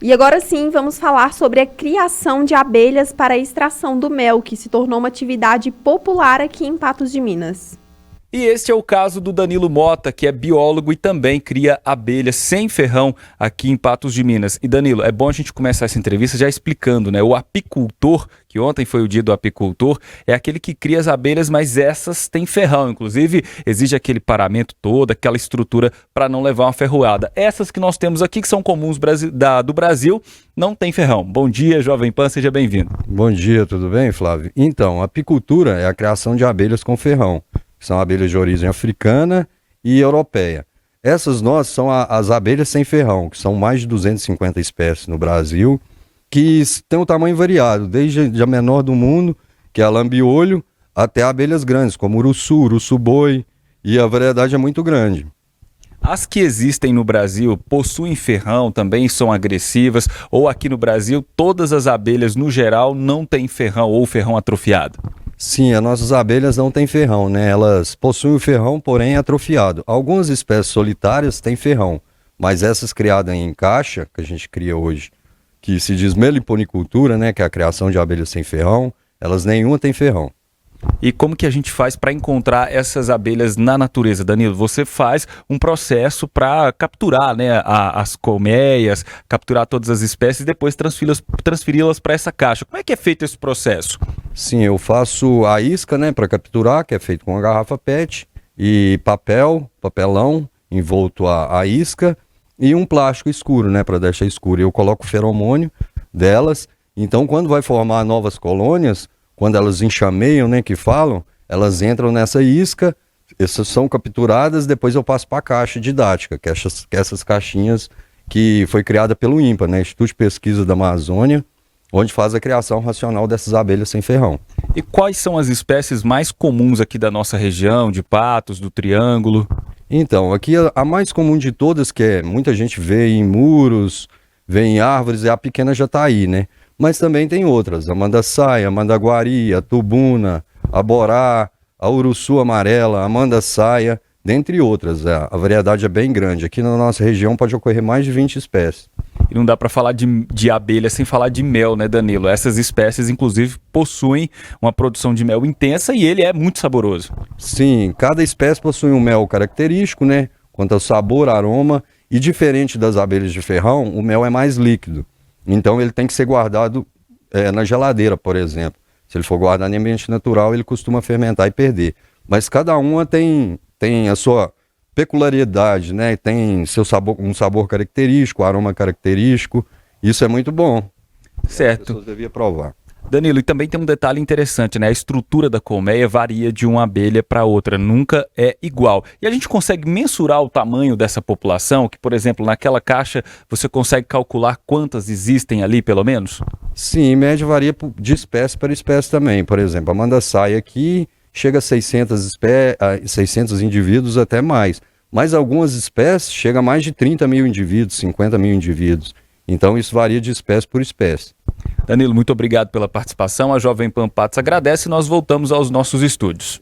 E agora sim, vamos falar sobre a criação de abelhas para a extração do mel, que se tornou uma atividade popular aqui em Patos de Minas. E este é o caso do Danilo Mota, que é biólogo e também cria abelhas sem ferrão aqui em Patos de Minas. E Danilo, é bom a gente começar essa entrevista já explicando, né? O apicultor, que ontem foi o dia do apicultor, é aquele que cria as abelhas, mas essas têm ferrão. Inclusive, exige aquele paramento todo, aquela estrutura para não levar uma ferroada. Essas que nós temos aqui, que são comuns do Brasil, não tem ferrão. Bom dia, Jovem Pan, seja bem-vindo. Bom dia, tudo bem, Flávio? Então, a apicultura é a criação de abelhas com ferrão. São abelhas de origem africana e europeia. Essas nossas são as abelhas sem ferrão, que são mais de 250 espécies no Brasil, que têm um tamanho variado, desde a menor do mundo, que é a lambiolho, até abelhas grandes, como uruçu-boi, e a variedade é muito grande. As que existem no Brasil possuem ferrão, também são agressivas, ou aqui no Brasil todas as abelhas no geral não têm ferrão ou ferrão atrofiado? Sim, as nossas abelhas não têm ferrão, né? Elas possuem o ferrão, porém atrofiado. Algumas espécies solitárias têm ferrão, mas essas criadas em caixa, que a gente cria hoje, que se diz meliponicultura, né? Que é a criação de abelhas sem ferrão, elas nenhuma têm ferrão. E como que a gente faz para encontrar essas abelhas na natureza, Danilo? Você faz um processo para capturar, as colmeias, capturar todas as espécies e depois transferi-las para essa caixa. Como é que é feito esse processo? Sim, eu faço a isca, né, para capturar, que é feito com uma garrafa PET e papelão envolto a isca e um plástico escuro, né, para deixar escuro. Eu coloco o feromônio delas. Então, quando vai formar novas colônias, quando elas enxameiam, né, que falam, elas entram nessa isca, essas são capturadas, depois eu passo para a caixa didática, que é essas caixinhas que foi criada pelo INPA, né, Instituto de Pesquisa da Amazônia, onde faz a criação racional dessas abelhas sem ferrão. E quais são as espécies mais comuns aqui da nossa região, de Patos, do Triângulo? Então, aqui a mais comum de todas, que muita gente vê em muros, vê em árvores, é a pequena jataí, né? Mas também tem outras, a mandaçaia, a mandaguari, a tubuna, a borá, a uruçu amarela, a mandaçaia, dentre outras. A variedade é bem grande. Aqui na nossa região pode ocorrer mais de 20 espécies. E não dá para falar de abelha sem falar de mel, né, Danilo? Essas espécies, inclusive, possuem uma produção de mel intensa e ele é muito saboroso. Sim, cada espécie possui um mel característico, né? Quanto ao sabor, aroma, e diferente das abelhas de ferrão, o mel é mais líquido. Então ele tem que ser guardado na geladeira, por exemplo. Se ele for guardado em ambiente natural, ele costuma fermentar e perder. Mas cada uma tem a sua peculiaridade, né? Tem seu sabor, um sabor característico, aroma característico. Isso é muito bom. Certo. As pessoas deviam provar. Danilo, e também tem um detalhe interessante, né? A estrutura da colmeia varia de uma abelha para outra, nunca é igual. E a gente consegue mensurar o tamanho dessa população, que, por exemplo, naquela caixa você consegue calcular quantas existem ali, pelo menos? Sim, em média varia de espécie para espécie também. Por exemplo, a mandaçaia aqui chega a 600 indivíduos, até mais. Mas algumas espécies chegam a mais de 30 mil indivíduos, 50 mil indivíduos. Então isso varia de espécie por espécie. Danilo, muito obrigado pela participação. A Jovem Pan Patos agradece e nós voltamos aos nossos estúdios.